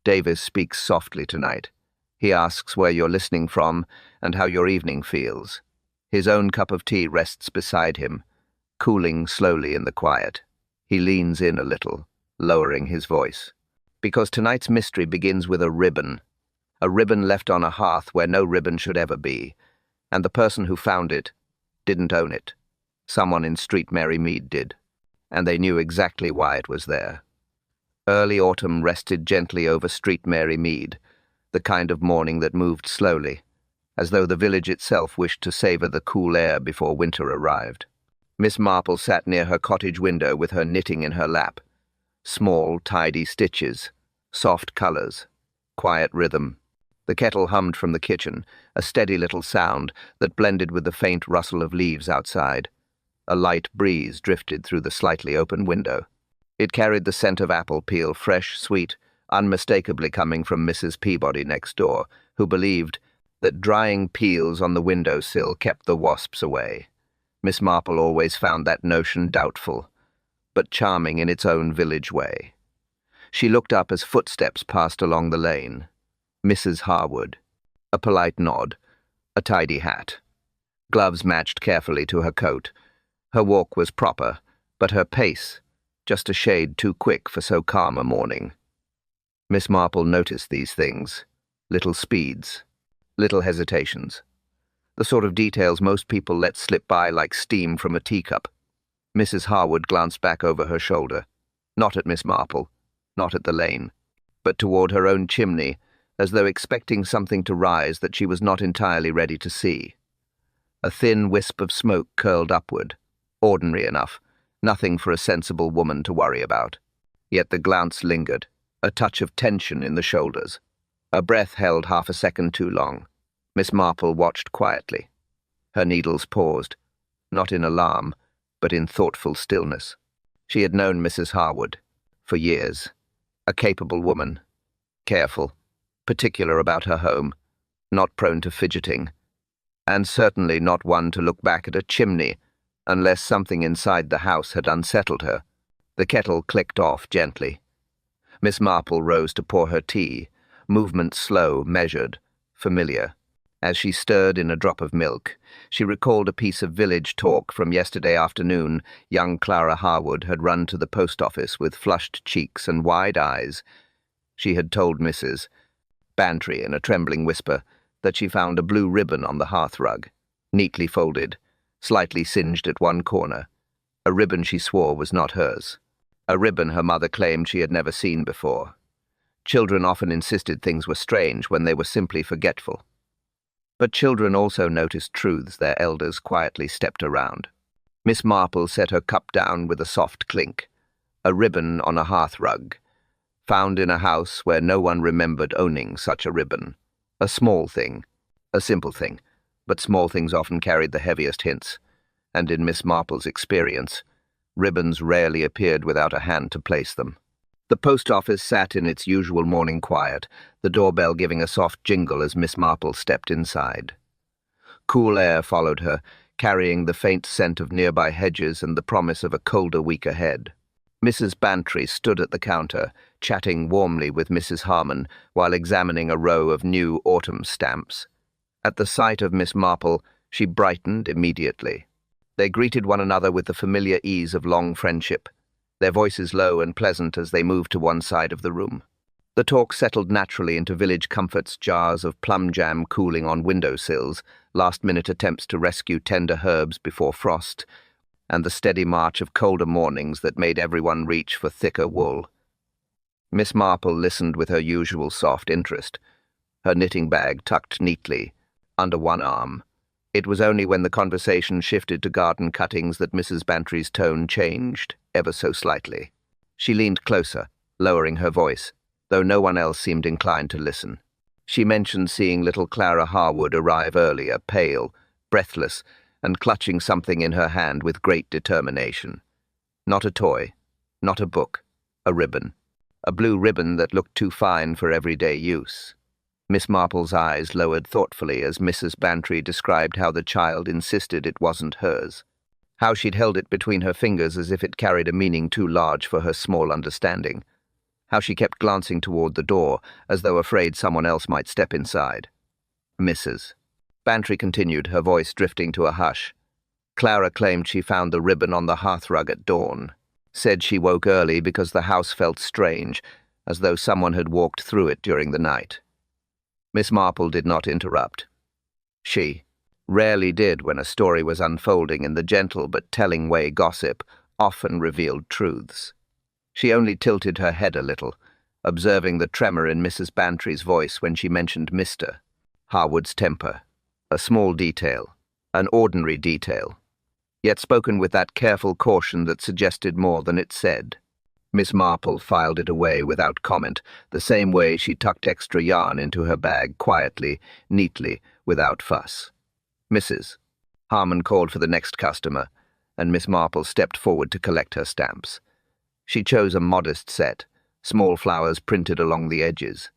Davis speaks softly tonight. He asks where you're listening from and how your evening feels. His own cup of tea rests beside him, cooling slowly in the quiet. He leans in a little, lowering his voice. Because tonight's mystery begins with a ribbon left on a hearth where no ribbon should ever be, and the person who found it didn't own it. Someone in Street Mary Mead did, and they knew exactly why it was there. Early autumn rested gently over Street Mary Mead, the kind of morning that moved slowly, as though the village itself wished to savor the cool air before winter arrived. Miss Marple sat near her cottage window with her knitting in her lap. Small, tidy stitches, soft colors, quiet rhythm. The kettle hummed from the kitchen, a steady little sound that blended with the faint rustle of leaves outside. A light breeze drifted through the slightly open window. It carried the scent of apple peel, fresh, sweet, unmistakably coming from Mrs. Peabody next door, who believed that drying peels on the windowsill kept the wasps away. Miss Marple always found that notion doubtful, but charming in its own village way. She looked up as footsteps passed along the lane. Mrs. Harwood. A polite nod. A tidy hat. Gloves matched carefully to her coat. Her walk was proper, but her pace, just a shade too quick for so calm a morning. Miss Marple noticed these things. Little speeds. Little hesitations. The sort of details most people let slip by like steam from a teacup. Mrs. Harwood glanced back over her shoulder. Not at Miss Marple, not at the lane, but toward her own chimney, as though expecting something to rise that she was not entirely ready to see. A thin wisp of smoke curled upward, ordinary enough, nothing for a sensible woman to worry about. Yet the glance lingered, a touch of tension in the shoulders. Her breath held half a second too long. Miss Marple watched quietly. Her needles paused, not in alarm, but in thoughtful stillness. She had known Mrs. Harwood for years. A capable woman, careful, particular about her home, not prone to fidgeting, and certainly not one to look back at a chimney unless something inside the house had unsettled her. The kettle clicked off gently. Miss Marple rose to pour her tea, movement slow, measured, familiar. As she stirred in a drop of milk, she recalled a piece of village talk from yesterday afternoon. Young Clara Harwood had run to the post office with flushed cheeks and wide eyes. She had told Mrs. Bantry in a trembling whisper that she found a blue ribbon on the hearthrug, neatly folded, slightly singed at one corner. A ribbon she swore was not hers. A ribbon her mother claimed she had never seen before. Children often insisted things were strange when they were simply forgetful. But children also noticed truths their elders quietly stepped around. Miss Marple set her cup down with a soft clink. A ribbon on a hearthrug, found in a house where no one remembered owning such a ribbon. A small thing, a simple thing, but small things often carried the heaviest hints, and in Miss Marple's experience, ribbons rarely appeared without a hand to place them. The post office sat in its usual morning quiet, the doorbell giving a soft jingle as Miss Marple stepped inside. Cool air followed her, carrying the faint scent of nearby hedges and the promise of a colder week ahead. Mrs. Bantry stood at the counter, chatting warmly with Mrs. Harmon while examining a row of new autumn stamps. At the sight of Miss Marple, she brightened immediately. They greeted one another with the familiar ease of long friendship, their voices low and pleasant as they moved to one side of the room. The talk settled naturally into village comforts, jars of plum jam cooling on windowsills, last-minute attempts to rescue tender herbs before frost, and the steady march of colder mornings that made everyone reach for thicker wool. Miss Marple listened with her usual soft interest, her knitting bag tucked neatly under one arm. It was only when the conversation shifted to garden cuttings that Mrs. Bantry's tone changed, ever so slightly. She leaned closer, lowering her voice, though no one else seemed inclined to listen. She mentioned seeing little Clara Harwood arrive earlier, pale, breathless, and clutching something in her hand with great determination. Not a toy, not a book, a ribbon. A blue ribbon that looked too fine for everyday use. Miss Marple's eyes lowered thoughtfully as Mrs. Bantry described how the child insisted it wasn't hers, how she'd held it between her fingers as if it carried a meaning too large for her small understanding, how she kept glancing toward the door, as though afraid someone else might step inside. Mrs. Bantry continued, her voice drifting to a hush. Clara claimed she found the ribbon on the hearthrug at dawn. Said she woke early because the house felt strange, as though someone had walked through it during the night. Miss Marple did not interrupt. She rarely did when a story was unfolding in the gentle but telling way gossip often revealed truths. She only tilted her head a little, observing the tremor in Mrs. Bantry's voice when she mentioned Mr. Harwood's temper. A small detail, an ordinary detail, yet spoken with that careful caution that suggested more than it said. Miss Marple filed it away without comment, the same way she tucked extra yarn into her bag quietly, neatly, without fuss. Mrs. Harmon called for the next customer, and Miss Marple stepped forward to collect her stamps. She chose a modest set, small flowers printed along the edges.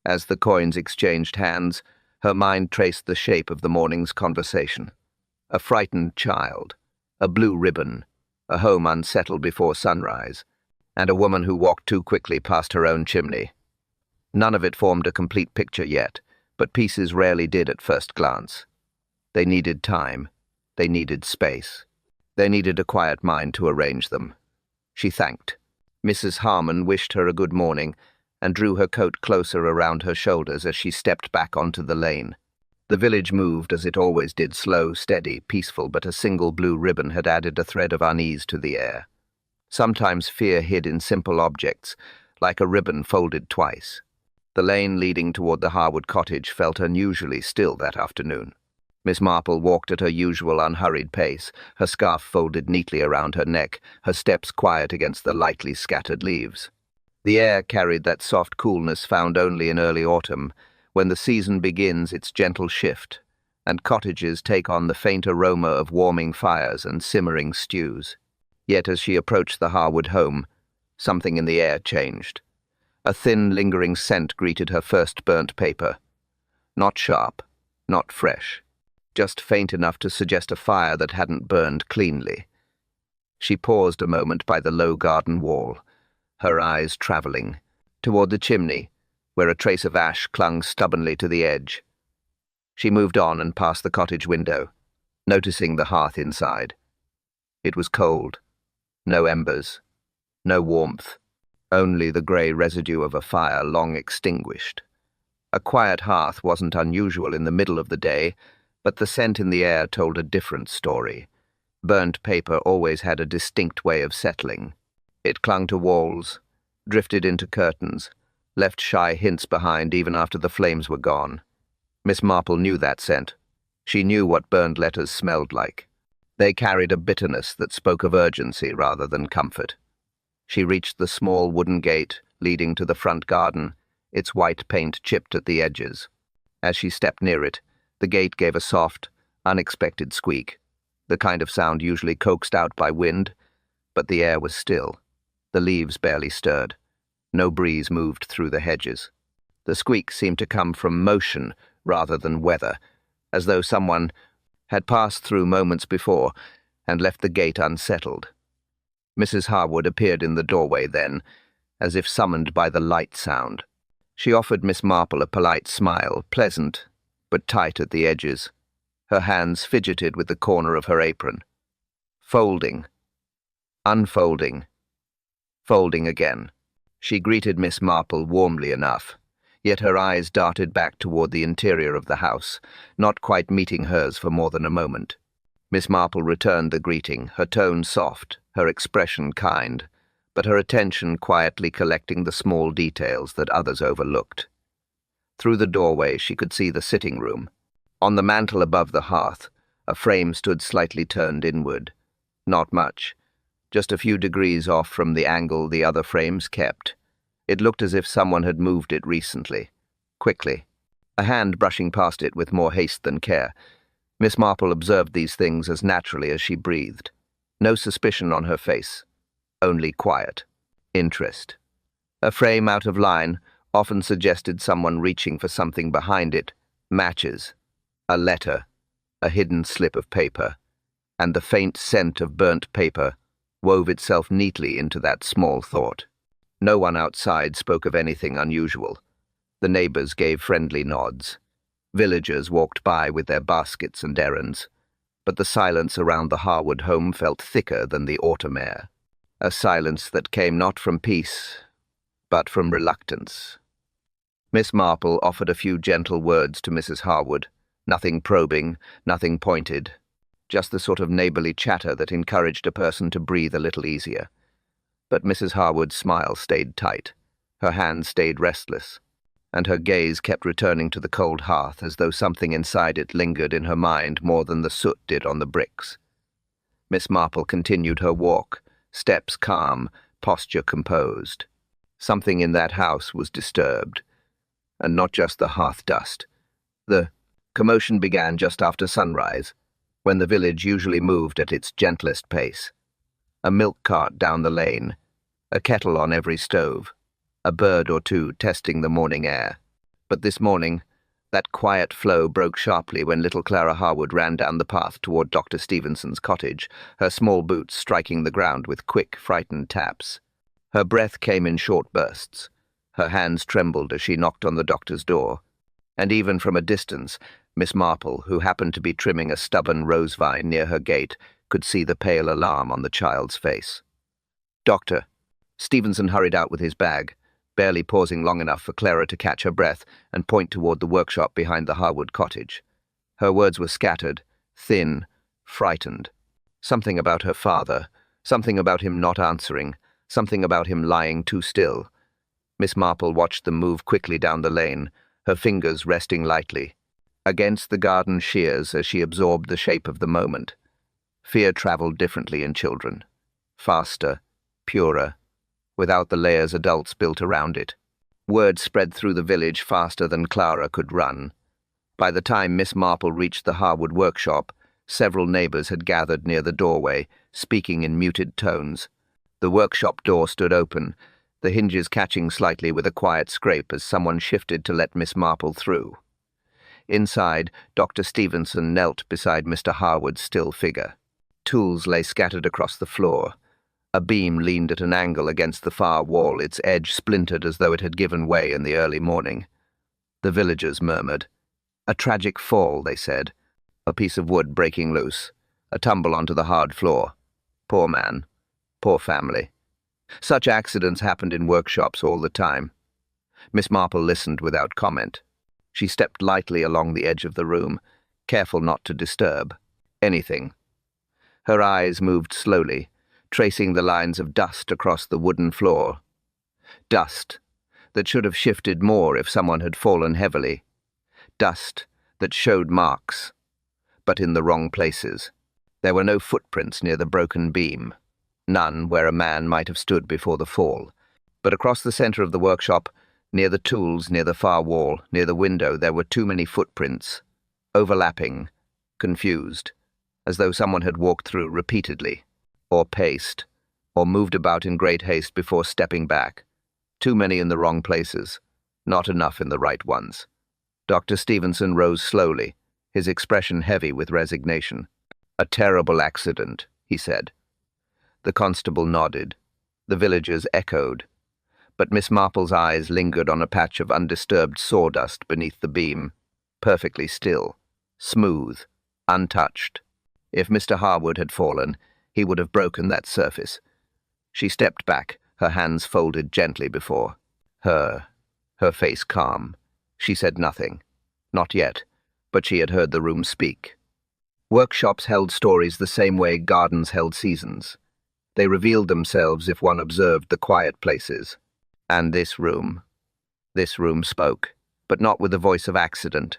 As the coins exchanged hands, her mind traced the shape of the morning's conversation. A frightened child, a blue ribbon, a home unsettled before sunrise, and a woman who walked too quickly past her own chimney. None of it formed a complete picture yet, but pieces rarely did at first glance. They needed time. They needed space. They needed a quiet mind to arrange them. She thanked. Mrs. Harmon wished her a good morning and drew her coat closer around her shoulders as she stepped back onto the lane. The village moved as it always did, slow, steady, peaceful, but a single blue ribbon had added a thread of unease to the air. Sometimes fear hid in simple objects, like a ribbon folded twice. The lane leading toward the Harwood cottage felt unusually still that afternoon. Miss Marple walked at her usual unhurried pace, her scarf folded neatly around her neck, her steps quiet against the lightly scattered leaves. The air carried that soft coolness found only in early autumn, when the season begins its gentle shift, and cottages take on the faint aroma of warming fires and simmering stews. Yet as she approached the Harwood home, something in the air changed. A thin, lingering scent greeted her first burnt paper. Not sharp, not fresh, just faint enough to suggest a fire that hadn't burned cleanly. She paused a moment by the low garden wall, her eyes travelling toward the chimney, where a trace of ash clung stubbornly to the edge. She moved on and past the cottage window, noticing the hearth inside. It was cold. No embers, no warmth, only the grey residue of a fire long extinguished. A quiet hearth wasn't unusual in the middle of the day, but the scent in the air told a different story. Burnt paper always had a distinct way of settling. It clung to walls, drifted into curtains, left shy hints behind even after the flames were gone. Miss Marple knew that scent. She knew what burned letters smelled like. They carried a bitterness that spoke of urgency rather than comfort. She reached the small wooden gate leading to the front garden, its white paint chipped at the edges. As she stepped near it, the gate gave a soft, unexpected squeak, the kind of sound usually coaxed out by wind, but the air was still. The leaves barely stirred. No breeze moved through the hedges. The squeak seemed to come from motion rather than weather, as though someone had passed through moments before and left the gate unsettled. Mrs. Harwood appeared in the doorway then, as if summoned by the light sound. She offered Miss Marple a polite smile, pleasant, but tight at the edges. Her hands fidgeted with the corner of her apron. Folding. Unfolding. Folding again. She greeted Miss Marple warmly enough, yet her eyes darted back toward the interior of the house, not quite meeting hers for more than a moment. Miss Marple returned the greeting, her tone soft, her expression kind, but her attention quietly collecting the small details that others overlooked. Through the doorway she could see the sitting room. On the mantel above the hearth, a frame stood slightly turned inward. Not much, just a few degrees off from the angle the other frames kept. It looked as if someone had moved it recently, quickly, a hand brushing past it with more haste than care. Miss Marple observed these things as naturally as she breathed. No suspicion on her face, only quiet interest. A frame out of line often suggested someone reaching for something behind it, matches, a letter, a hidden slip of paper, and the faint scent of burnt paper wove itself neatly into that small thought. No one outside spoke of anything unusual. The neighbors gave friendly nods. Villagers walked by with their baskets and errands. But the silence around the Harwood home felt thicker than the autumn air. A silence that came not from peace, but from reluctance. Miss Marple offered a few gentle words to Mrs. Harwood. Nothing probing, nothing pointed. Just the sort of neighborly chatter that encouraged a person to breathe a little easier. But Mrs. Harwood's smile stayed tight. Her hands stayed restless, and her gaze kept returning to the cold hearth as though something inside it lingered in her mind more than the soot did on the bricks. Miss Marple continued her walk, steps calm, posture composed. Something in that house was disturbed, and not just the hearth dust. The commotion began just after sunrise, when the village usually moved at its gentlest pace. A milk cart down the lane, a kettle on every stove, a bird or two testing the morning air. But this morning, that quiet flow broke sharply when little Clara Harwood ran down the path toward Dr. Stevenson's cottage, her small boots striking the ground with quick, frightened taps. Her breath came in short bursts. Her hands trembled as she knocked on the doctor's door. And even from a distance, Miss Marple, who happened to be trimming a stubborn rose vine near her gate, could see the pale alarm on the child's face. "Doctor." Stevenson hurried out with his bag, barely pausing long enough for Clara to catch her breath and point toward the workshop behind the Harwood cottage. Her words were scattered, thin, frightened. Something about her father, something about him not answering, something about him lying too still. Miss Marple watched them move quickly down the lane, her fingers resting lightly against the garden shears as she absorbed the shape of the moment. Fear traveled differently in children. Faster, purer, without the layers adults built around it. Word spread through the village faster than Clara could run. By the time Miss Marple reached the Harwood workshop, several neighbors had gathered near the doorway, speaking in muted tones. The workshop door stood open, the hinges catching slightly with a quiet scrape as someone shifted to let Miss Marple through. Inside, Dr. Stevenson knelt beside Mr. Harwood's still figure. Tools lay scattered across the floor. A beam leaned at an angle against the far wall, its edge splintered as though it had given way in the early morning. The villagers murmured. A tragic fall, they said. A piece of wood breaking loose. A tumble onto the hard floor. Poor man. Poor family. Such accidents happened in workshops all the time. Miss Marple listened without comment. She stepped lightly along the edge of the room, careful not to disturb anything. Her eyes moved slowly, tracing the lines of dust across the wooden floor. Dust that should have shifted more if someone had fallen heavily. Dust that showed marks, but in the wrong places. There were no footprints near the broken beam, none where a man might have stood before the fall. But across the center of the workshop, near the tools, near the far wall, near the window, there were too many footprints, overlapping, confused, as though someone had walked through repeatedly, or paced, or moved about in great haste before stepping back. Too many in the wrong places, not enough in the right ones. Dr. Stevenson rose slowly, his expression heavy with resignation. "A terrible accident," he said. The constable nodded. The villagers echoed. But Miss Marple's eyes lingered on a patch of undisturbed sawdust beneath the beam, perfectly still, smooth, untouched. If Mr. Harwood had fallen, he would have broken that surface. She stepped back, her hands folded gently before her face calm. She said nothing. Not yet, but she had heard the room speak. Workshops held stories the same way gardens held seasons. They revealed themselves if one observed the quiet places. And this room spoke, but not with the voice of accident.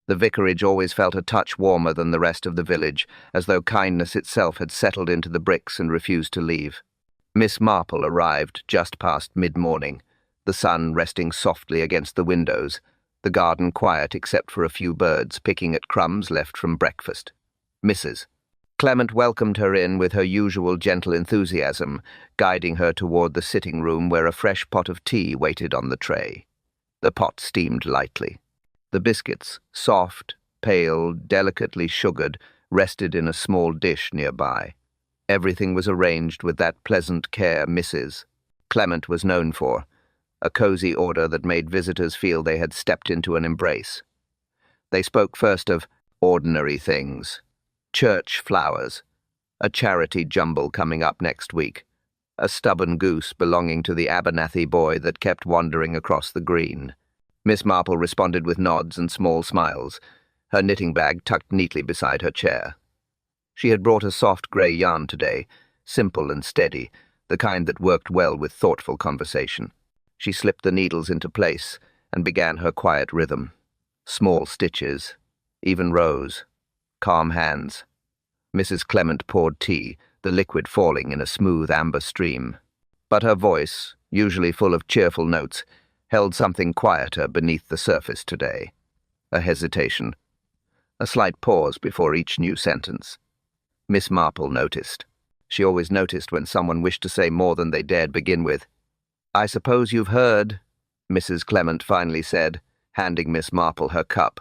The vicarage always felt a touch warmer than the rest of the village, as though kindness itself had settled into the bricks and refused to leave. Miss Marple arrived just past mid-morning, the sun resting softly against the windows, the garden quiet except for a few birds picking at crumbs left from breakfast. Mrs. Clement welcomed her in with her usual gentle enthusiasm, guiding her toward the sitting room where a fresh pot of tea waited on the tray. The pot steamed lightly. The biscuits, soft, pale, delicately sugared, rested in a small dish nearby. Everything was arranged with that pleasant care Mrs. Clement was known for, a cozy order that made visitors feel they had stepped into an embrace. They spoke first of ordinary things, church flowers, a charity jumble coming up next week, a stubborn goose belonging to the Abernathy boy that kept wandering across the green. Miss Marple responded with nods and small smiles, her knitting bag tucked neatly beside her chair. She had brought a soft grey yarn today, simple and steady, the kind that worked well with thoughtful conversation. She slipped the needles into place and began her quiet rhythm. Small stitches, even rows, calm hands. Mrs. Clement poured tea, the liquid falling in a smooth amber stream. But her voice, usually full of cheerful notes, held something quieter beneath the surface today. A hesitation. A slight pause before each new sentence. Miss Marple noticed. She always noticed when someone wished to say more than they dared begin with. "I suppose you've heard," Mrs. Clement finally said, handing Miss Marple her cup.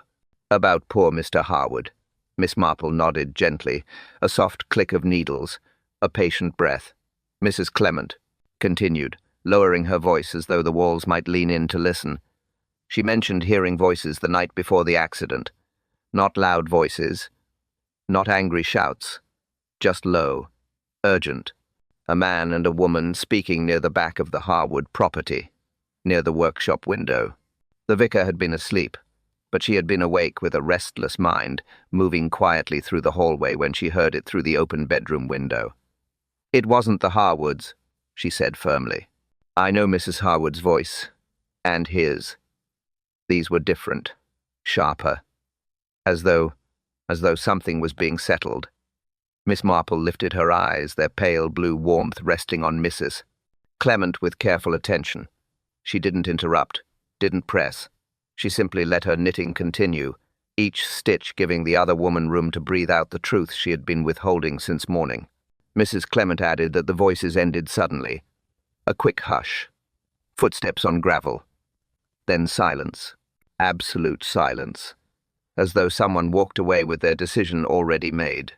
"About poor Mr. Harwood." Miss Marple nodded gently, a soft click of needles, a patient breath. Mrs. Clement continued, lowering her voice as though the walls might lean in to listen. She mentioned hearing voices the night before the accident. Not loud voices, not angry shouts, just low, urgent. A man and a woman speaking near the back of the Harwood property, near the workshop window. The vicar had been asleep, but she had been awake with a restless mind, moving quietly through the hallway when she heard it through the open bedroom window. "It wasn't the Harwoods," she said firmly. "I know Mrs. Harwood's voice, and his. These were different, sharper, as though something was being settled." Miss Marple lifted her eyes, their pale blue warmth resting on Mrs. Clement with careful attention. She didn't interrupt, didn't press. She simply let her knitting continue, each stitch giving the other woman room to breathe out the truth she had been withholding since morning. Mrs. Clement added that the voices ended suddenly. A quick hush. Footsteps on gravel. Then silence. Absolute silence. As though someone walked away with their decision already made.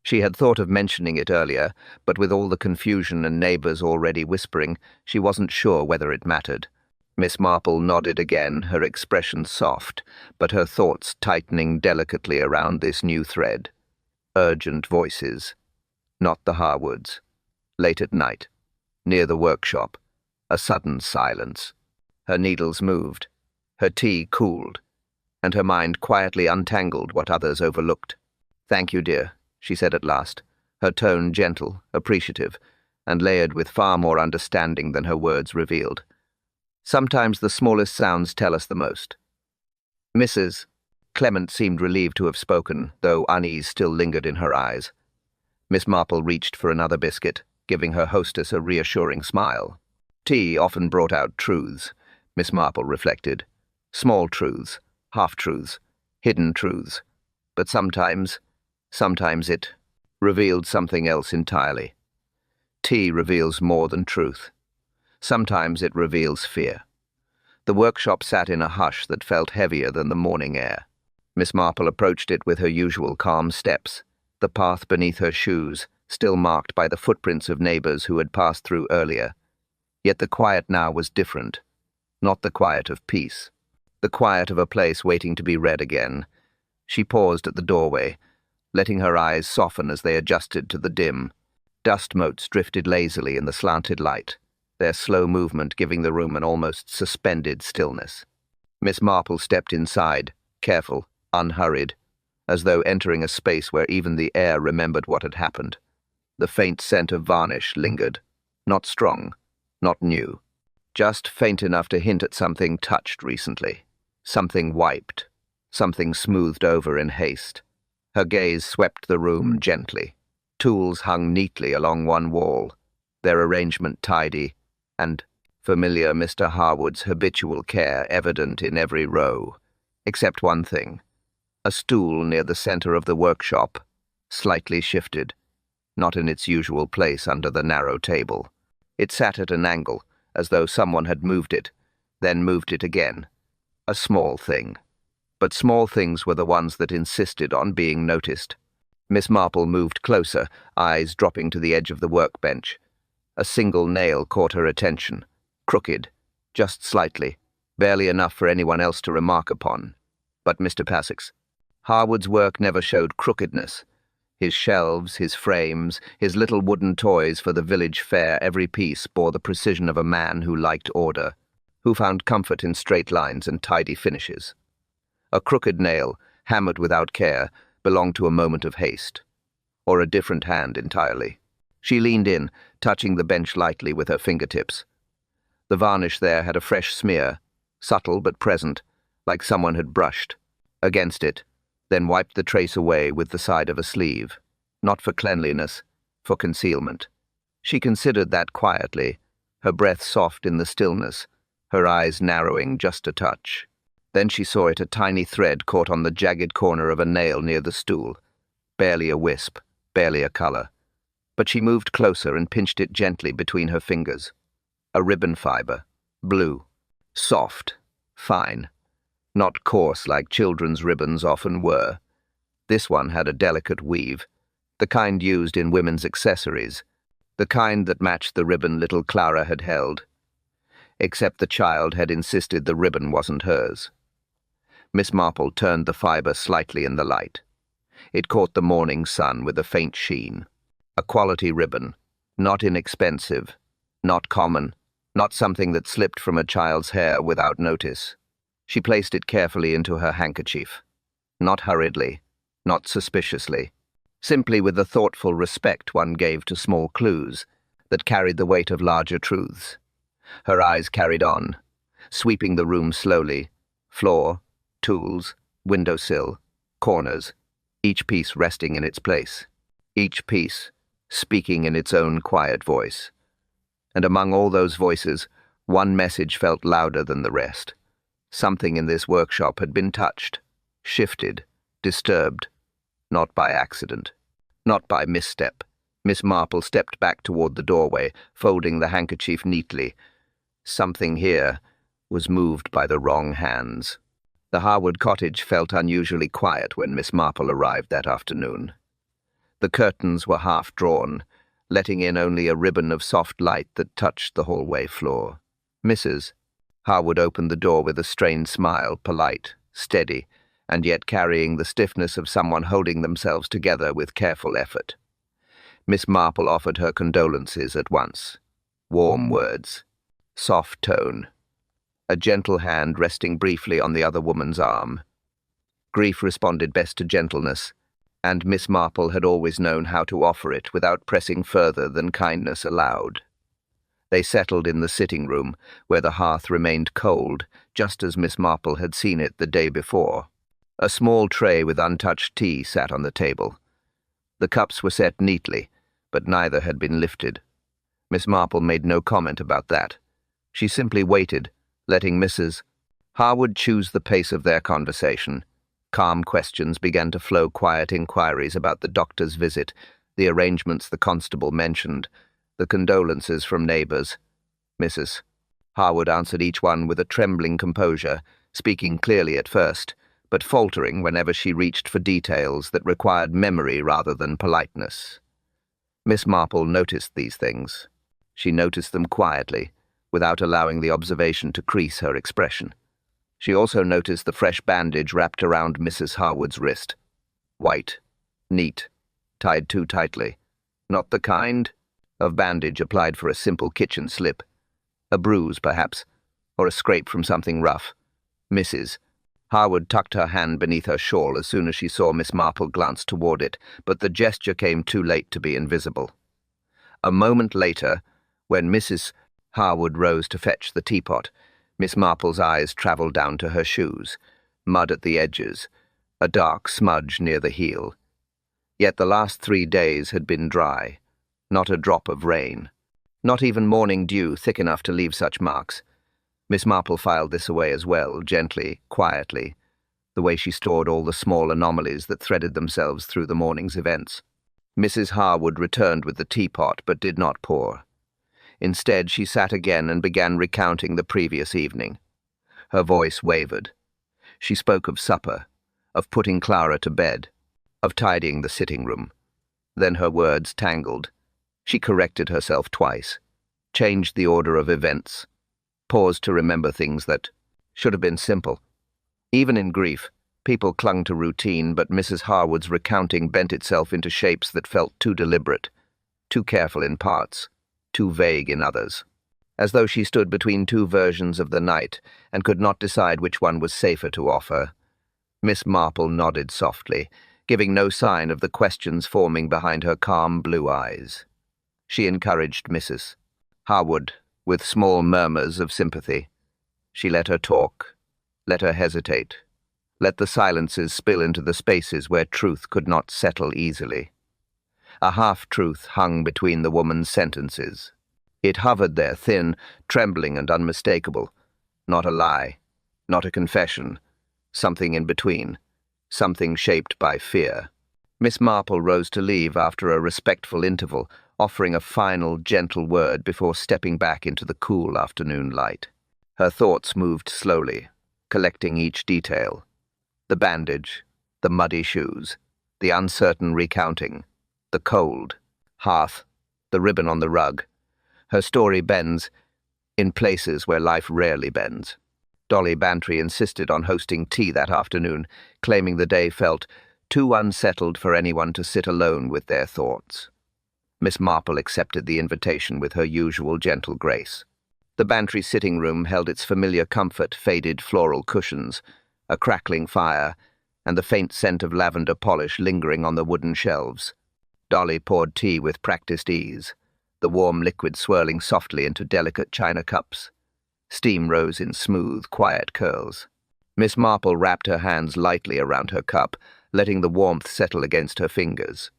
She had thought of mentioning it earlier, but with all the confusion and neighbours already whispering, she wasn't sure whether it mattered. Miss Marple nodded again, her expression soft, but her thoughts tightening delicately around this new thread. Urgent voices. Not the Harwoods. Late at night. Near the workshop. A sudden silence. Her needles moved. Her tea cooled. And her mind quietly untangled what others overlooked. "Thank you, dear," she said at last, her tone gentle, appreciative, and layered with far more understanding than her words revealed. "Sometimes the smallest sounds tell us the most." Mrs. Clement seemed relieved to have spoken, though unease still lingered in her eyes. Miss Marple reached for another biscuit, giving her hostess a reassuring smile. Tea often brought out truths, Miss Marple reflected. Small truths, half-truths, hidden truths. But sometimes it revealed something else entirely. Tea reveals more than truth. Sometimes it reveals fear. The workshop sat in a hush that felt heavier than the morning air. Miss Marple approached it with her usual calm steps, the path beneath her shoes still marked by the footprints of neighbours who had passed through earlier. Yet the quiet now was different. Not the quiet of peace. The quiet of a place waiting to be read again. She paused at the doorway, letting her eyes soften as they adjusted to the dim. Dust motes drifted lazily in the slanted light, their slow movement giving the room an almost suspended stillness. Miss Marple stepped inside, careful, unhurried, as though entering a space where even the air remembered what had happened. The faint scent of varnish lingered, not strong, not new, just faint enough to hint at something touched recently, something wiped, something smoothed over in haste. Her gaze swept the room gently. Tools hung neatly along one wall, their arrangement tidy, and familiar Mr. Harwood's habitual care evident in every row, except one thing. A stool near the center of the workshop, slightly shifted, not in its usual place under the narrow table. It sat at an angle, as though someone had moved it, then moved it again. A small thing. But small things were the ones that insisted on being noticed. Miss Marple moved closer, eyes dropping to the edge of the workbench. A single nail caught her attention, crooked, just slightly, barely enough for anyone else to remark upon. But Mr. Passex. Harwood's work never showed crookedness. His shelves, his frames, his little wooden toys for the village fair, every piece bore the precision of a man who liked order, who found comfort in straight lines and tidy finishes. A crooked nail, hammered without care, belonged to a moment of haste, or a different hand entirely. She leaned in, touching the bench lightly with her fingertips. The varnish there had a fresh smear, subtle but present, like someone had brushed against it, then wiped the trace away with the side of a sleeve, not for cleanliness, for concealment. She considered that quietly, her breath soft in the stillness, her eyes narrowing just a touch. Then she saw it, a tiny thread caught on the jagged corner of a nail near the stool. Barely a wisp, barely a color. But she moved closer and pinched it gently between her fingers. A ribbon fiber, blue, soft, fine. Not coarse like children's ribbons often were. This one had a delicate weave, the kind used in women's accessories, the kind that matched the ribbon little Clara had held. Except the child had insisted the ribbon wasn't hers. Miss Marple turned the fiber slightly in the light. It caught the morning sun with a faint sheen. A quality ribbon, not inexpensive, not common, not something that slipped from a child's hair without notice. She placed it carefully into her handkerchief, not hurriedly, not suspiciously, simply with the thoughtful respect one gave to small clues that carried the weight of larger truths. Her eyes carried on, sweeping the room slowly, floor, tools, windowsill, corners, each piece resting in its place, each piece speaking in its own quiet voice. And among all those voices, one message felt louder than the rest. Something in this workshop had been touched, shifted, disturbed, not by accident, not by misstep. Miss Marple stepped back toward the doorway, folding the handkerchief neatly. Something here was moved by the wrong hands. The Harwood cottage felt unusually quiet when Miss Marple arrived that afternoon. The curtains were half drawn, letting in only a ribbon of soft light that touched the hallway floor. Mrs. Harwood opened the door with a strained smile, polite, steady, and yet carrying the stiffness of someone holding themselves together with careful effort. Miss Marple offered her condolences at once. Warm words, soft tone, a gentle hand resting briefly on the other woman's arm. Grief responded best to gentleness, and Miss Marple had always known how to offer it without pressing further than kindness allowed. They settled in the sitting room, where the hearth remained cold, just as Miss Marple had seen it the day before. A small tray with untouched tea sat on the table. The cups were set neatly, but neither had been lifted. Miss Marple made no comment about that. She simply waited, letting Mrs. Harwood choose the pace of their conversation. Calm questions began to flow, quiet inquiries about the doctor's visit, the arrangements the constable mentioned, the condolences from neighbours. Mrs. Harwood answered each one with a trembling composure, speaking clearly at first, but faltering whenever she reached for details that required memory rather than politeness. Miss Marple noticed these things. She noticed them quietly, without allowing the observation to crease her expression. She also noticed the fresh bandage wrapped around Mrs. Harwood's wrist. White, neat, tied too tightly. Not the kind of bandage applied for a simple kitchen slip. A bruise, perhaps, or a scrape from something rough. Mrs. Harwood tucked her hand beneath her shawl as soon as she saw Miss Marple glance toward it, but the gesture came too late to be invisible. A moment later, when Mrs. Harwood rose to fetch the teapot, Miss Marple's eyes travelled down to her shoes, mud at the edges, a dark smudge near the heel. Yet the last 3 days had been dry, not a drop of rain, not even morning dew thick enough to leave such marks. Miss Marple filed this away as well, gently, quietly, the way she stored all the small anomalies that threaded themselves through the morning's events. Mrs. Harwood returned with the teapot, but did not pour. Instead, she sat again and began recounting the previous evening. Her voice wavered. She spoke of supper, of putting Clara to bed, of tidying the sitting room. Then her words tangled. She corrected herself twice. changed the order of events, paused to remember things that should have been simple. Even in grief, people clung to routine, but Mrs. Harwood's recounting bent itself into shapes that felt too deliberate, too careful in parts, too vague in others, as though she stood between two versions of the night and could not decide which one was safer to offer. Miss Marple nodded softly, giving no sign of the questions forming behind her calm blue eyes. She encouraged Mrs. Harwood with small murmurs of sympathy. She let her talk, let her hesitate, let the silences spill into the spaces where truth could not settle easily. A half-truth hung between the woman's sentences. It hovered there, thin, trembling and unmistakable. Not a lie, not a confession, something in between, something shaped by fear. Miss Marple rose to leave after a respectful interval, offering a final, gentle word before stepping back into the cool afternoon light. Her thoughts moved slowly, collecting each detail. The bandage, the muddy shoes, the uncertain recounting, the cold, hearth, the ribbon on the rug. Her story bends in places where life rarely bends. Dolly Bantry insisted on hosting tea that afternoon, claiming the day felt too unsettled for anyone to sit alone with their thoughts. Miss Marple accepted the invitation with her usual gentle grace. The Bantry sitting room held its familiar comfort, faded floral cushions, a crackling fire, and the faint scent of lavender polish lingering on the wooden shelves. Dolly poured tea with practiced ease, the warm liquid swirling softly into delicate china cups. Steam rose in smooth, quiet curls. Miss Marple wrapped her hands lightly around her cup, letting the warmth settle against her fingers.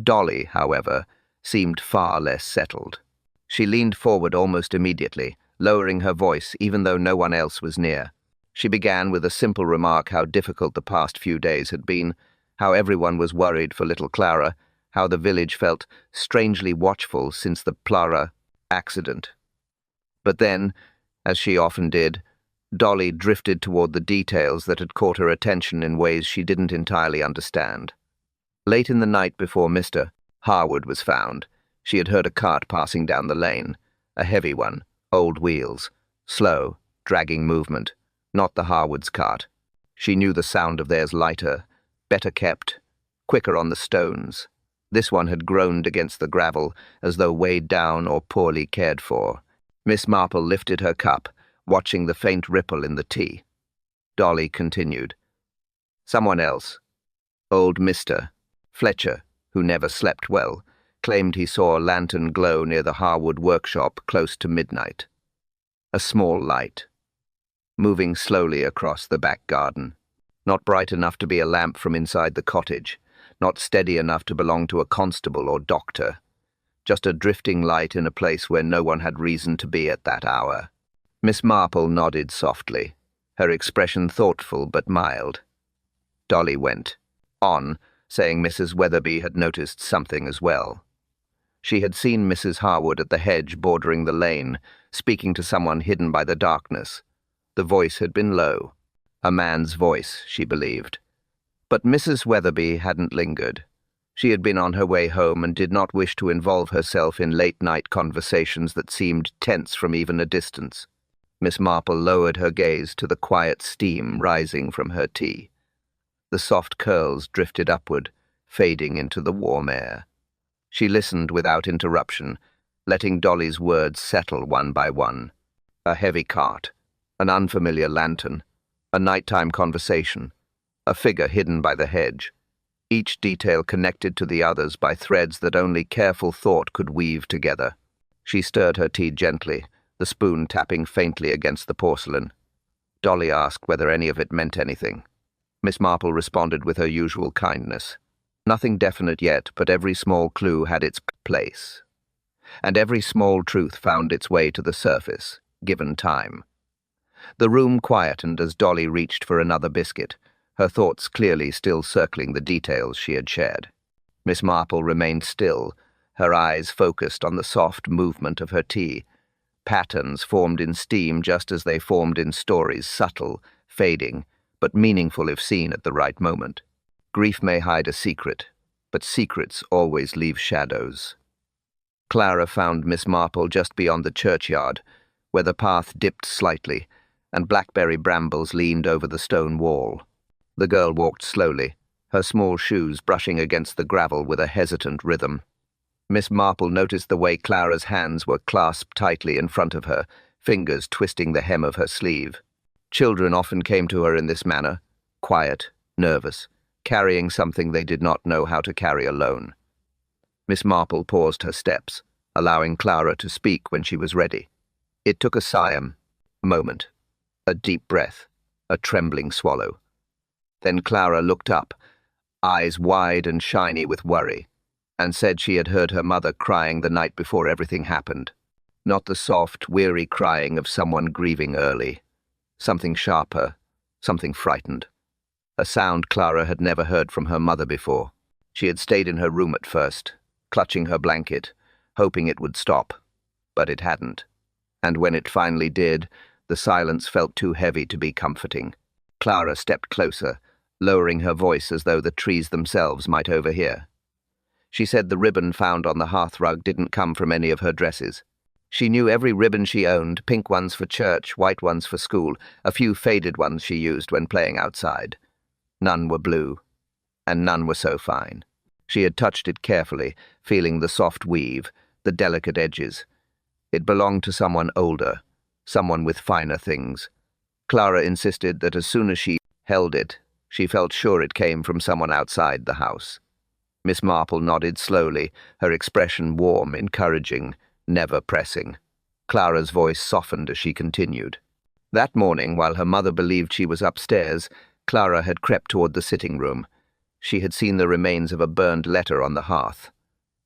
Dolly, however, seemed far less settled. She leaned forward almost immediately, lowering her voice even though no one else was near. She began with a simple remark how difficult the past few days had been, how everyone was worried for little Clara, how the village felt strangely watchful since the Clara accident. But then, as she often did, Dolly drifted toward the details that had caught her attention in ways she didn't entirely understand. Late in the night before Mr. Harwood was found, she had heard a cart passing down the lane, a heavy one, old wheels, slow, dragging movement, not the Harwoods' cart. She knew the sound of theirs lighter, better kept, quicker on the stones. This one had groaned against the gravel as though weighed down or poorly cared for. Miss Marple lifted her cup, watching the faint ripple in the tea. Dolly continued. Someone else, old Mr. Fletcher, who never slept well, claimed he saw a lantern glow near the Harwood workshop close to midnight. A small light, moving slowly across the back garden. Not bright enough to be a lamp from inside the cottage, not steady enough to belong to a constable or doctor. Just a drifting light in a place where no one had reason to be at that hour. Miss Marple nodded softly, her expression thoughtful but mild. Dolly went on, saying Mrs. Weatherby had noticed something as well. She had seen Mrs. Harwood at the hedge bordering the lane, speaking to someone hidden by the darkness. The voice had been low, a man's voice, she believed. But Mrs. Weatherby hadn't lingered. She had been on her way home and did not wish to involve herself in late-night conversations that seemed tense from even a distance. Miss Marple lowered her gaze to the quiet steam rising from her tea. The soft curls drifted upward, fading into the warm air. She listened without interruption, letting Dolly's words settle one by one. A heavy cart, an unfamiliar lantern, a nighttime conversation, a figure hidden by the hedge, each detail connected to the others by threads that only careful thought could weave together. She stirred her tea gently, the spoon tapping faintly against the porcelain. Dolly asked whether any of it meant anything. Miss Marple responded with her usual kindness. Nothing definite yet, but every small clue had its place. And every small truth found its way to the surface, given time. The room quietened as Dolly reached for another biscuit, her thoughts clearly still circling the details she had shared. Miss Marple remained still, her eyes focused on the soft movement of her tea. Patterns formed in steam just as they formed in stories, subtle, fading, but meaningful if seen at the right moment. Grief may hide a secret, but secrets always leave shadows. Clara found Miss Marple just beyond the churchyard, where the path dipped slightly, and blackberry brambles leaned over the stone wall. The girl walked slowly, her small shoes brushing against the gravel with a hesitant rhythm. Miss Marple noticed the way Clara's hands were clasped tightly in front of her, fingers twisting the hem of her sleeve. Children often came to her in this manner, quiet, nervous, carrying something they did not know how to carry alone. Miss Marple paused her steps, allowing Clara to speak when she was ready. It took a moment, a deep breath, a trembling swallow. Then Clara looked up, eyes wide and shiny with worry, and said she had heard her mother crying the night before everything happened. Not the soft, weary crying of someone grieving early. Something sharper, something frightened. A sound Clara had never heard from her mother before. She had stayed in her room at first, clutching her blanket, hoping it would stop. But it hadn't. And when it finally did, the silence felt too heavy to be comforting. Clara stepped closer, lowering her voice as though the trees themselves might overhear. She said the ribbon found on the hearthrug didn't come from any of her dresses. She knew every ribbon she owned, pink ones for church, white ones for school, a few faded ones she used when playing outside. None were blue, and none were so fine. She had touched it carefully, feeling the soft weave, the delicate edges. It belonged to someone older, someone with finer things. Clara insisted that as soon as she held it, she felt sure it came from someone outside the house. Miss Marple nodded slowly, her expression warm, encouraging, never pressing. Clara's voice softened as she continued. That morning, while her mother believed she was upstairs, Clara had crept toward the sitting room. She had seen the remains of a burned letter on the hearth.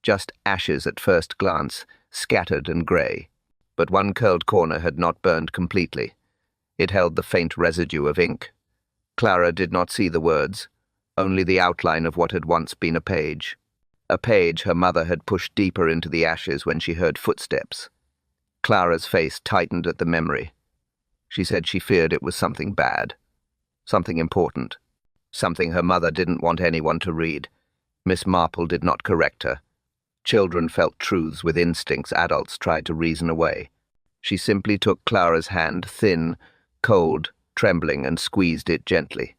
Just ashes at first glance, scattered and grey. But one curled corner had not burned completely. It held the faint residue of ink. Clara did not see the words, only the outline of what had once been a page. A page her mother had pushed deeper into the ashes when she heard footsteps. Clara's face tightened at the memory. She said she feared it was something bad, something important, something her mother didn't want anyone to read. Miss Marple did not correct her. Children felt truths with instincts adults tried to reason away. She simply took Clara's hand, thin, cold, trembling, and squeezed it gently.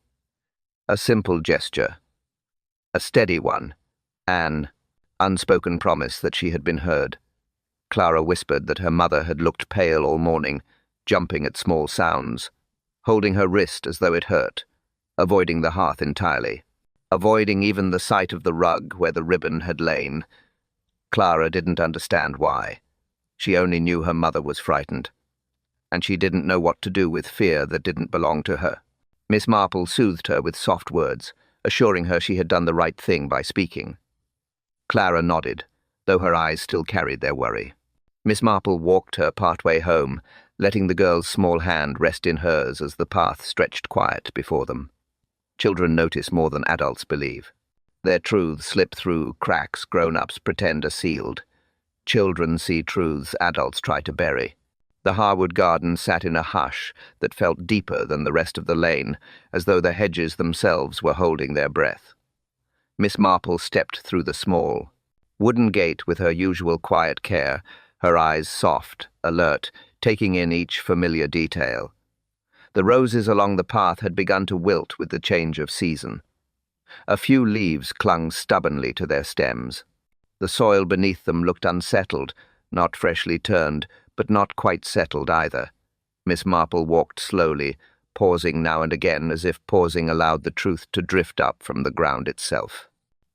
A simple gesture. A steady one. An unspoken promise that she had been heard. Clara whispered that her mother had looked pale all morning, jumping at small sounds, holding her wrist as though it hurt, avoiding the hearth entirely, avoiding even the sight of the rug where the ribbon had lain. Clara didn't understand why. She only knew her mother was frightened, and she didn't know what to do with fear that didn't belong to her. Miss Marple soothed her with soft words, assuring her she had done the right thing by speaking. Clara nodded, though her eyes still carried their worry. Miss Marple walked her partway home, letting the girl's small hand rest in hers as the path stretched quiet before them. Children notice more than adults believe. Their truths slip through cracks grown-ups pretend are sealed. Children see truths adults try to bury. The Harwood garden sat in a hush that felt deeper than the rest of the lane, as though the hedges themselves were holding their breath. Miss Marple stepped through the small wooden gate with her usual quiet care, her eyes soft, alert, taking in each familiar detail. The roses along the path had begun to wilt with the change of season. A few leaves clung stubbornly to their stems. The soil beneath them looked unsettled, not freshly turned, but not quite settled either. Miss Marple walked slowly, pausing now and again as if pausing allowed the truth to drift up from the ground itself.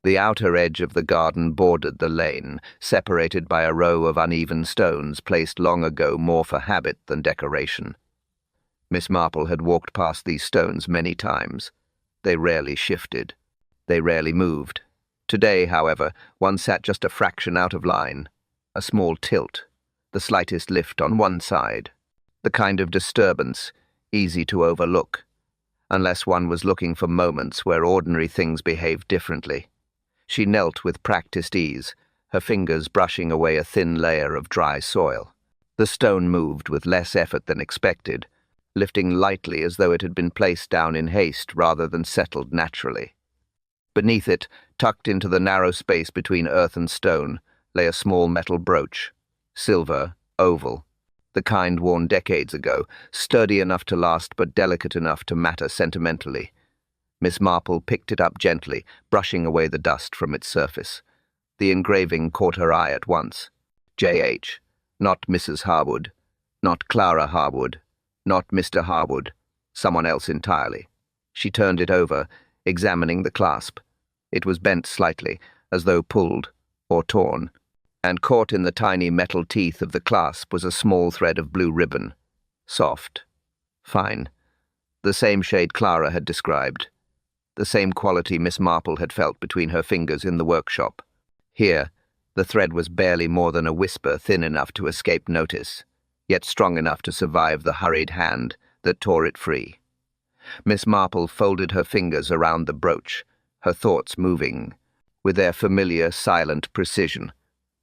The outer edge of the garden bordered the lane, separated by a row of uneven stones placed long ago more for habit than decoration. Miss Marple had walked past these stones many times. They rarely shifted. They rarely moved. Today, however, one sat just a fraction out of line, a small tilt, the slightest lift on one side, the kind of disturbance easy to overlook, unless one was looking for moments where ordinary things behaved differently. She knelt with practiced ease, her fingers brushing away a thin layer of dry soil. The stone moved with less effort than expected, lifting lightly as though it had been placed down in haste rather than settled naturally. Beneath it, tucked into the narrow space between earth and stone, lay a small metal brooch, silver, oval, the kind worn decades ago, sturdy enough to last but delicate enough to matter sentimentally. Miss Marple picked it up gently, brushing away the dust from its surface. The engraving caught her eye at once. J.H., not Mrs. Harwood, not Clara Harwood, not Mr. Harwood, someone else entirely. She turned it over, examining the clasp. It was bent slightly, as though pulled or torn, and caught in the tiny metal teeth of the clasp was a small thread of blue ribbon. Soft. Fine. The same shade Clara had described. The same quality Miss Marple had felt between her fingers in the workshop. Here, the thread was barely more than a whisper thin enough to escape notice, yet strong enough to survive the hurried hand that tore it free. Miss Marple folded her fingers around the brooch, her thoughts moving, with their familiar, silent precision.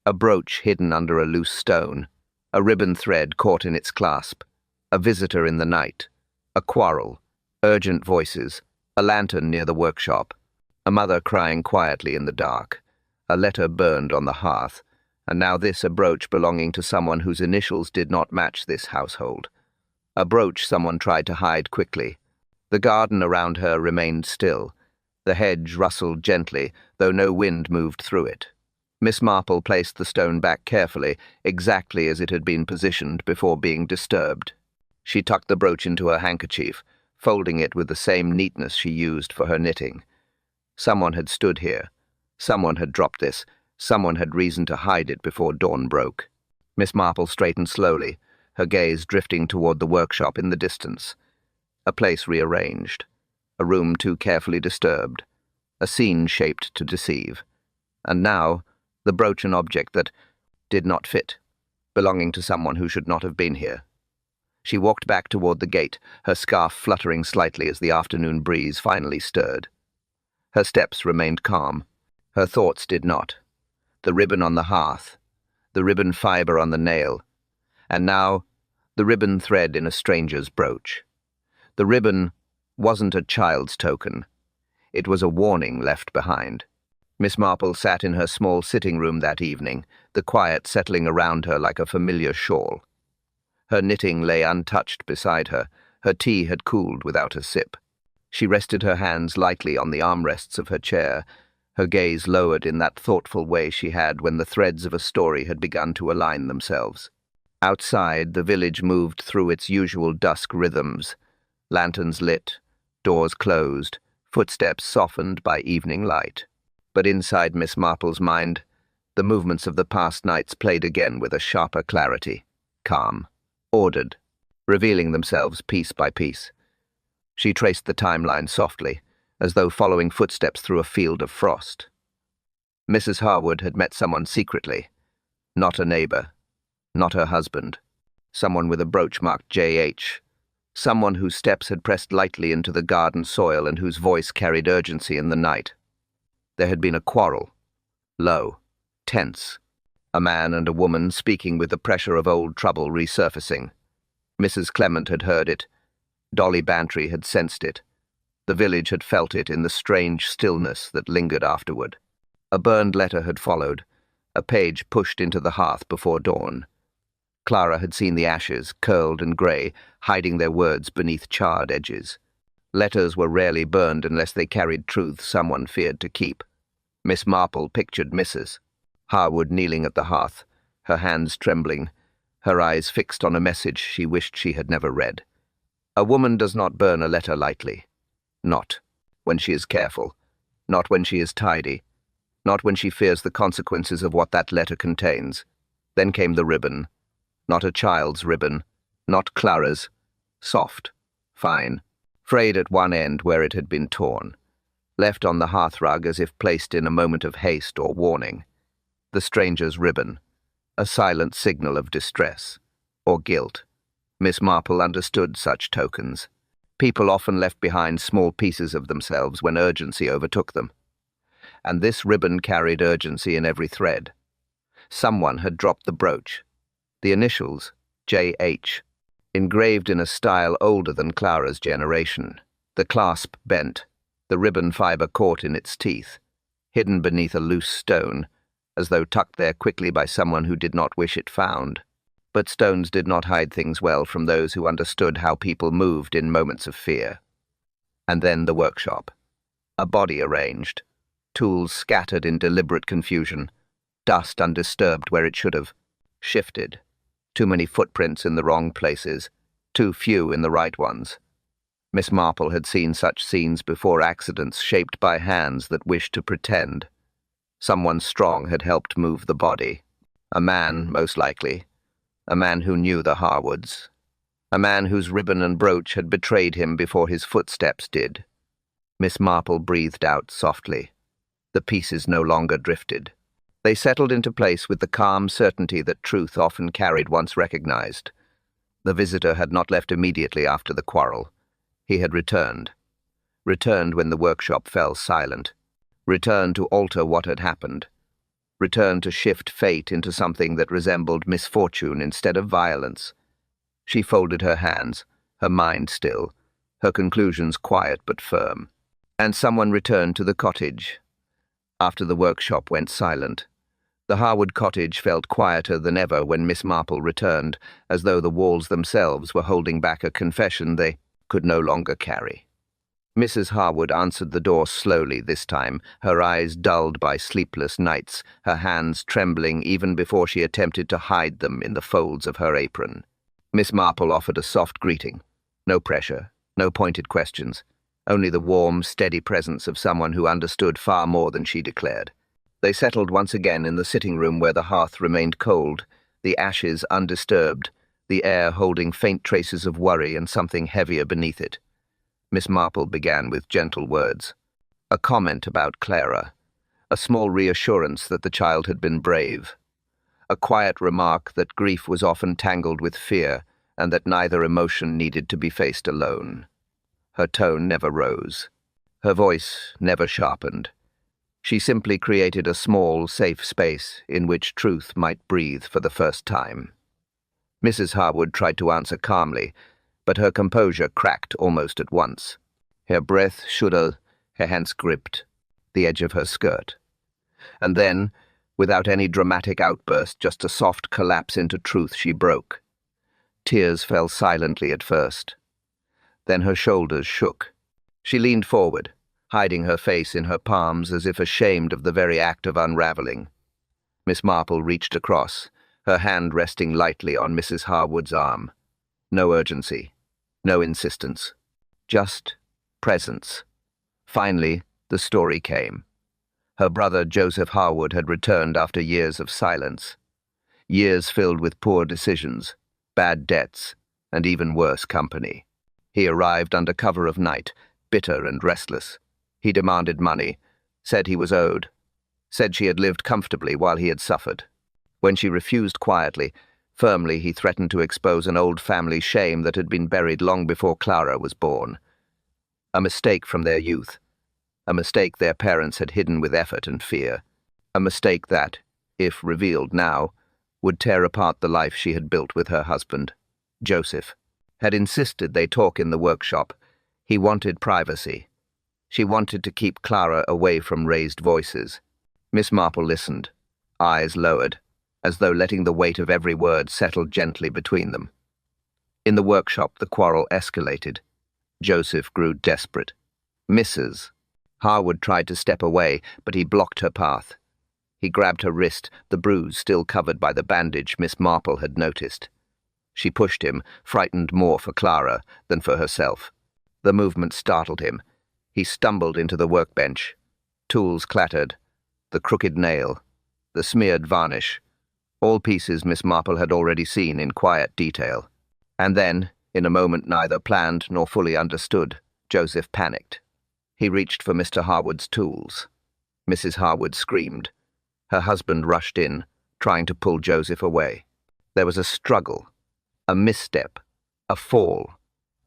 A brooch hidden under a loose stone, a ribbon thread caught in its clasp, a visitor in the night, a quarrel, urgent voices, a lantern near the workshop, a mother crying quietly in the dark, a letter burned on the hearth, and now this a brooch belonging to someone whose initials did not match this household. A brooch someone tried to hide quickly. The garden around her remained still. The hedge rustled gently, though no wind moved through it. Miss Marple placed the stone back carefully, exactly as it had been positioned before being disturbed. She tucked the brooch into her handkerchief, folding it with the same neatness she used for her knitting. Someone had stood here. Someone had dropped this. Someone had reason to hide it before dawn broke. Miss Marple straightened slowly, her gaze drifting toward the workshop in the distance. A place rearranged. A room too carefully disturbed. A scene shaped to deceive. And now, the brooch an object that did not fit, belonging to someone who should not have been here. She walked back toward the gate, her scarf fluttering slightly as the afternoon breeze finally stirred. Her steps remained calm. Her thoughts did not. The ribbon on the hearth, the ribbon fiber on the nail, and now the ribbon thread in a stranger's brooch. The ribbon wasn't a child's token. It was a warning left behind. Miss Marple sat in her small sitting room that evening, the quiet settling around her like a familiar shawl. Her knitting lay untouched beside her. Her tea had cooled without a sip. She rested her hands lightly on the armrests of her chair, her gaze lowered in that thoughtful way she had when the threads of a story had begun to align themselves. Outside, the village moved through its usual dusk rhythms. Lanterns lit, doors closed, footsteps softened by evening light. But inside Miss Marple's mind, the movements of the past nights played again with a sharper clarity, calm, ordered, revealing themselves piece by piece. She traced the timeline softly, as though following footsteps through a field of frost. Mrs. Harwood had met someone secretly, not a neighbor, not her husband, someone with a brooch marked J.H., someone whose steps had pressed lightly into the garden soil and whose voice carried urgency in the night. There had been a quarrel, low, tense, a man and a woman speaking with the pressure of old trouble resurfacing. Mrs. Clement had heard it. Dolly Bantry had sensed it. The village had felt it in the strange stillness that lingered afterward. A burned letter had followed, a page pushed into the hearth before dawn. Clara had seen the ashes, curled and grey, hiding their words beneath charred edges. Letters were rarely burned unless they carried truth someone feared to keep. Miss Marple pictured Mrs. Harwood kneeling at the hearth, her hands trembling, her eyes fixed on a message she wished she had never read. A woman does not burn a letter lightly. Not when she is careful, not when she is tidy, not when she fears the consequences of what that letter contains. Then came the ribbon. Not a child's ribbon, not Clara's. Soft, fine, frayed at one end where it had been torn, left on the hearthrug as if placed in a moment of haste or warning. The stranger's ribbon, a silent signal of distress or guilt. Miss Marple understood such tokens. People often left behind small pieces of themselves when urgency overtook them. And this ribbon carried urgency in every thread. Someone had dropped the brooch. The initials, J.H., engraved in a style older than Clara's generation. The clasp bent, the ribbon fiber caught in its teeth, hidden beneath a loose stone, as though tucked there quickly by someone who did not wish it found. But stones did not hide things well from those who understood how people moved in moments of fear. And then the workshop. A body arranged, tools scattered in deliberate confusion, dust undisturbed where it should have, shifted, too many footprints in the wrong places, too few in the right ones. Miss Marple had seen such scenes before, accidents shaped by hands that wished to pretend. Someone strong had helped move the body. A man, most likely. A man who knew the Harwoods. A man whose ribbon and brooch had betrayed him before his footsteps did. Miss Marple breathed out softly. The pieces no longer drifted. They settled into place with the calm certainty that truth often carried once recognized. The visitor had not left immediately after the quarrel. He had returned. Returned when the workshop fell silent. Returned to alter what had happened. Returned to shift fate into something that resembled misfortune instead of violence. She folded her hands, her mind still, her conclusions quiet but firm. And someone returned to the cottage. After the workshop went silent, the Harwood cottage felt quieter than ever when Miss Marple returned, as though the walls themselves were holding back a confession they could no longer carry. Mrs. Harwood answered the door slowly this time, her eyes dulled by sleepless nights, her hands trembling even before she attempted to hide them in the folds of her apron. Miss Marple offered a soft greeting. No pressure, no pointed questions, only the warm, steady presence of someone who understood far more than she declared. They settled once again in the sitting room where the hearth remained cold, the ashes undisturbed, the air holding faint traces of worry and something heavier beneath it. Miss Marple began with gentle words. A comment about Clara, a small reassurance that the child had been brave, a quiet remark that grief was often tangled with fear and that neither emotion needed to be faced alone. Her tone never rose. Her voice never sharpened. She simply created a small, safe space in which truth might breathe for the first time. Mrs. Harwood tried to answer calmly, but her composure cracked almost at once. Her breath shuddered, her hands gripped the edge of her skirt. And then, without any dramatic outburst, just a soft collapse into truth, she broke. Tears fell silently at first. Then her shoulders shook. She leaned forward, hiding her face in her palms as if ashamed of the very act of unraveling. Miss Marple reached across, her hand resting lightly on Mrs. Harwood's arm. No urgency, no insistence, just presence. Finally, the story came. Her brother Joseph Harwood had returned after years of silence. Years filled with poor decisions, bad debts, and even worse company. He arrived under cover of night, bitter and restless. He demanded money, said he was owed, said she had lived comfortably while he had suffered. When she refused quietly, firmly, he threatened to expose an old family shame that had been buried long before Clara was born. A mistake from their youth. A mistake their parents had hidden with effort and fear. A mistake that, if revealed now, would tear apart the life she had built with her husband. Joseph had insisted they talk in the workshop. He wanted privacy. She wanted to keep Clara away from raised voices. Miss Marple listened, eyes lowered, as though letting the weight of every word settle gently between them. In the workshop, the quarrel escalated. Joseph grew desperate. Mrs. Harwood tried to step away, but he blocked her path. He grabbed her wrist, the bruise still covered by the bandage Miss Marple had noticed. She pushed him, frightened more for Clara than for herself. The movement startled him. He stumbled into the workbench. Tools clattered. The crooked nail. The smeared varnish. All pieces Miss Marple had already seen in quiet detail. And then, in a moment neither planned nor fully understood, Joseph panicked. He reached for Mr. Harwood's tools. Mrs. Harwood screamed. Her husband rushed in, trying to pull Joseph away. There was a struggle, a misstep, a fall,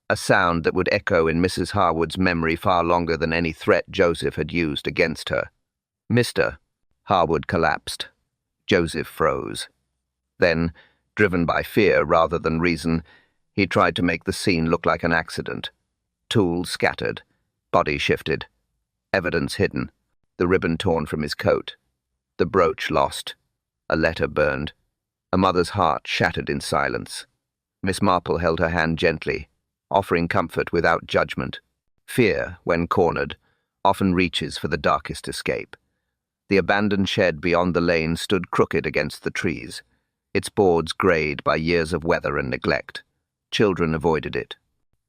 a sound that would echo in Mrs. Harwood's memory far longer than any threat Joseph had used against her. Mr. Harwood collapsed. Joseph froze. Then, driven by fear rather than reason, he tried to make the scene look like an accident. Tools scattered, body shifted, evidence hidden, the ribbon torn from his coat. The brooch lost, a letter burned, a mother's heart shattered in silence. Miss Marple held her hand gently, offering comfort without judgment. Fear, when cornered, often reaches for the darkest escape. The abandoned shed beyond the lane stood crooked against the trees, its boards greyed by years of weather and neglect. Children avoided it.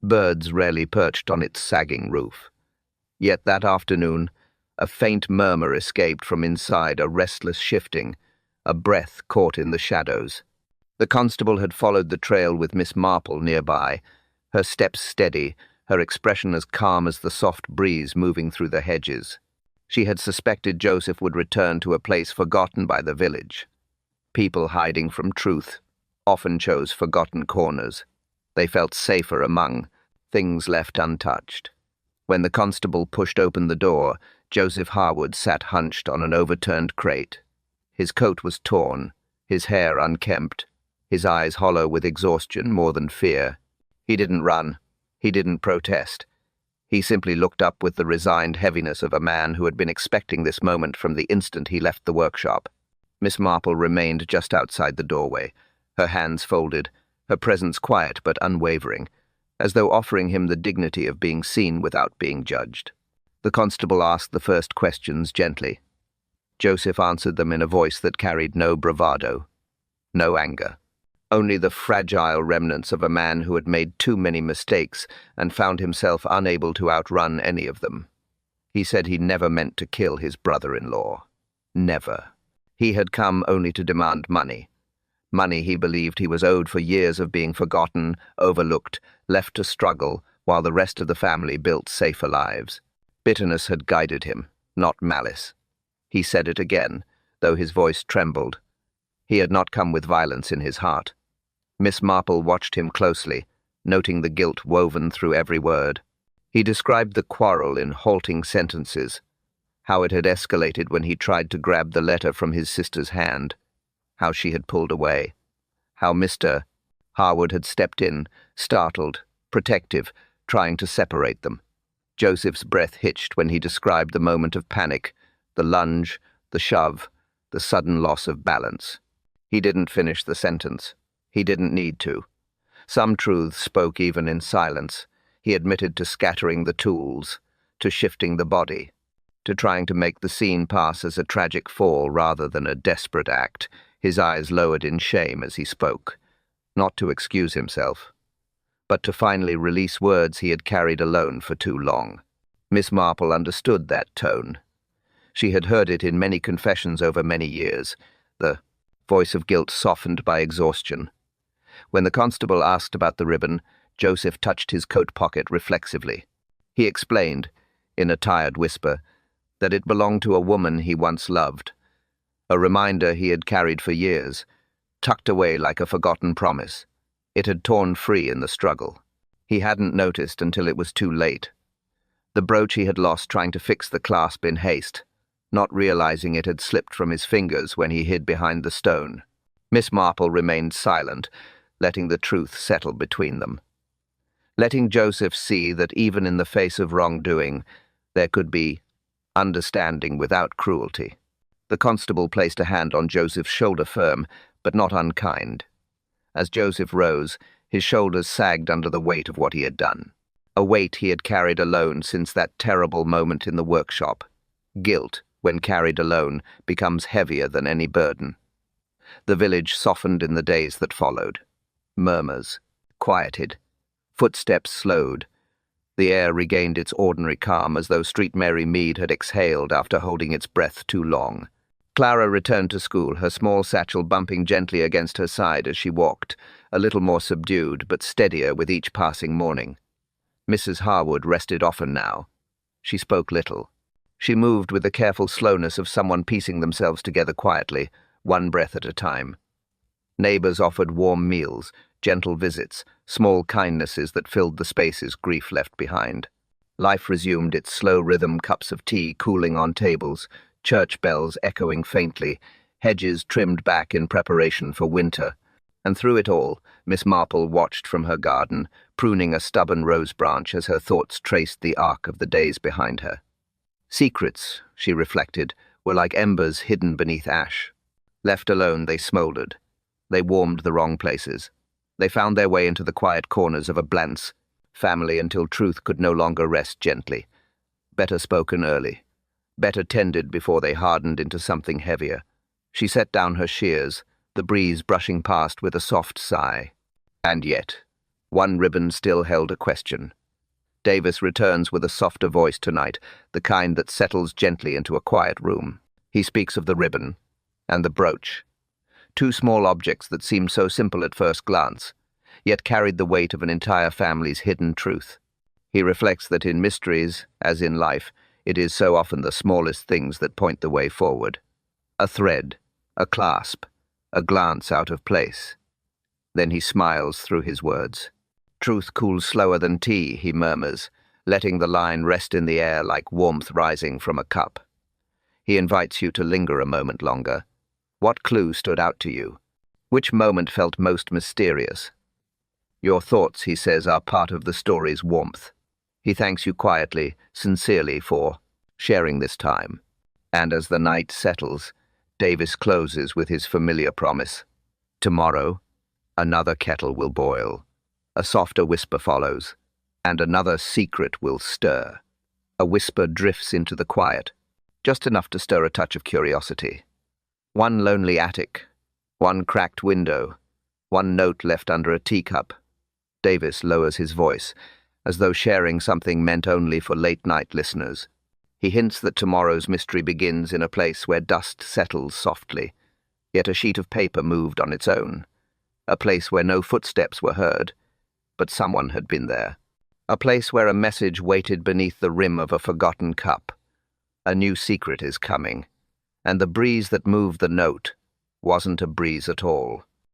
Birds rarely perched on its sagging roof. Yet that afternoon, a faint murmur escaped from inside, a restless shifting, a breath caught in the shadows. The constable had followed the trail with Miss Marple nearby, her steps steady, her expression as calm as the soft breeze moving through the hedges. She had suspected Joseph would return to a place forgotten by the village. People hiding from truth often chose forgotten corners. They felt safer among things left untouched. When the constable pushed open the door, Joseph Harwood sat hunched on an overturned crate. His coat was torn, his hair unkempt, his eyes hollow with exhaustion more than fear. He didn't run. He didn't protest. He simply looked up with the resigned heaviness of a man who had been expecting this moment from the instant he left the workshop. Miss Marple remained just outside the doorway, her hands folded, her presence quiet but unwavering, as though offering him the dignity of being seen without being judged. The constable asked the first questions gently. Joseph answered them in a voice that carried no bravado, no anger. Only the fragile remnants of a man who had made too many mistakes and found himself unable to outrun any of them. He said he never meant to kill his brother-in-law. Never. He had come only to demand money. Money he believed he was owed for years of being forgotten, overlooked, left to struggle, while the rest of the family built safer lives. Bitterness had guided him, not malice. He said it again, though his voice trembled. He had not come with violence in his heart. Miss Marple watched him closely, noting the guilt woven through every word. He described the quarrel in halting sentences, how it had escalated when he tried to grab the letter from his sister's hand, how she had pulled away, how Mr. Harwood had stepped in, startled, protective, trying to separate them. Joseph's breath hitched when he described the moment of panic, the lunge, the shove, the sudden loss of balance. He didn't finish the sentence. He didn't need to. Some truths spoke even in silence. He admitted to scattering the tools, to shifting the body, to trying to make the scene pass as a tragic fall rather than a desperate act, his eyes lowered in shame as he spoke, not to excuse himself, but to finally release words he had carried alone for too long. Miss Marple understood that tone. She had heard it in many confessions over many years, the voice of guilt softened by exhaustion. When the constable asked about the ribbon, Joseph touched his coat pocket reflexively. He explained, in a tired whisper, that it belonged to a woman he once loved, a reminder he had carried for years, tucked away like a forgotten promise. It had torn free in the struggle. He hadn't noticed until it was too late. The brooch he had lost trying to fix the clasp in haste, not realizing it had slipped from his fingers when he hid behind the stone. Miss Marple remained silent, letting the truth settle between them. Letting Joseph see that even in the face of wrongdoing, there could be understanding without cruelty. The constable placed a hand on Joseph's shoulder, firm, but not unkind. As Joseph rose, his shoulders sagged under the weight of what he had done. A weight he had carried alone since that terrible moment in the workshop. Guilt, when carried alone, becomes heavier than any burden. The village softened in the days that followed. Murmurs quieted. Footsteps slowed. The air regained its ordinary calm, as though Street Mary Mead had exhaled after holding its breath too long. Clara returned to school, her small satchel bumping gently against her side as she walked, a little more subdued but steadier with each passing morning. Mrs. Harwood rested often now. She spoke little. She moved with the careful slowness of someone piecing themselves together quietly, one breath at a time. Neighbors offered warm meals, gentle visits, small kindnesses that filled the spaces grief left behind. Life resumed its slow rhythm, cups of tea cooling on tables, church bells echoing faintly, hedges trimmed back in preparation for winter. And through it all, Miss Marple watched from her garden, pruning a stubborn rose branch as her thoughts traced the arc of the days behind her. Secrets, she reflected, were like embers hidden beneath ash. Left alone, they smoldered. They warmed the wrong places. They found their way into the quiet corners of a Blant's family until truth could no longer rest gently. Better spoken early. Better tended before they hardened into something heavier. She set down her shears, the breeze brushing past with a soft sigh. And yet, one ribbon still held a question. Davis returns with a softer voice tonight, the kind that settles gently into a quiet room. He speaks of the ribbon and the brooch, two small objects that seemed so simple at first glance, yet carried the weight of an entire family's hidden truth. He reflects that in mysteries, as in life, it is so often the smallest things that point the way forward. A thread, a clasp, a glance out of place. Then he smiles through his words. Truth cools slower than tea, he murmurs, letting the line rest in the air like warmth rising from a cup. He invites you to linger a moment longer. What clue stood out to you? Which moment felt most mysterious? Your thoughts, he says, are part of the story's warmth. He thanks you quietly, sincerely for sharing this time. And as the night settles, Davis closes with his familiar promise. Tomorrow, another kettle will boil. A softer whisper follows, and another secret will stir. A whisper drifts into the quiet, just enough to stir a touch of curiosity. One lonely attic, one cracked window, one note left under a teacup. Davis lowers his voice, as though sharing something meant only for late-night listeners. He hints that tomorrow's mystery begins in a place where dust settles softly, yet a sheet of paper moved on its own. A place where no footsteps were heard, but someone had been there. A place where a message waited beneath the rim of a forgotten cup. A new secret is coming, and the breeze that moved the note wasn't a breeze at all.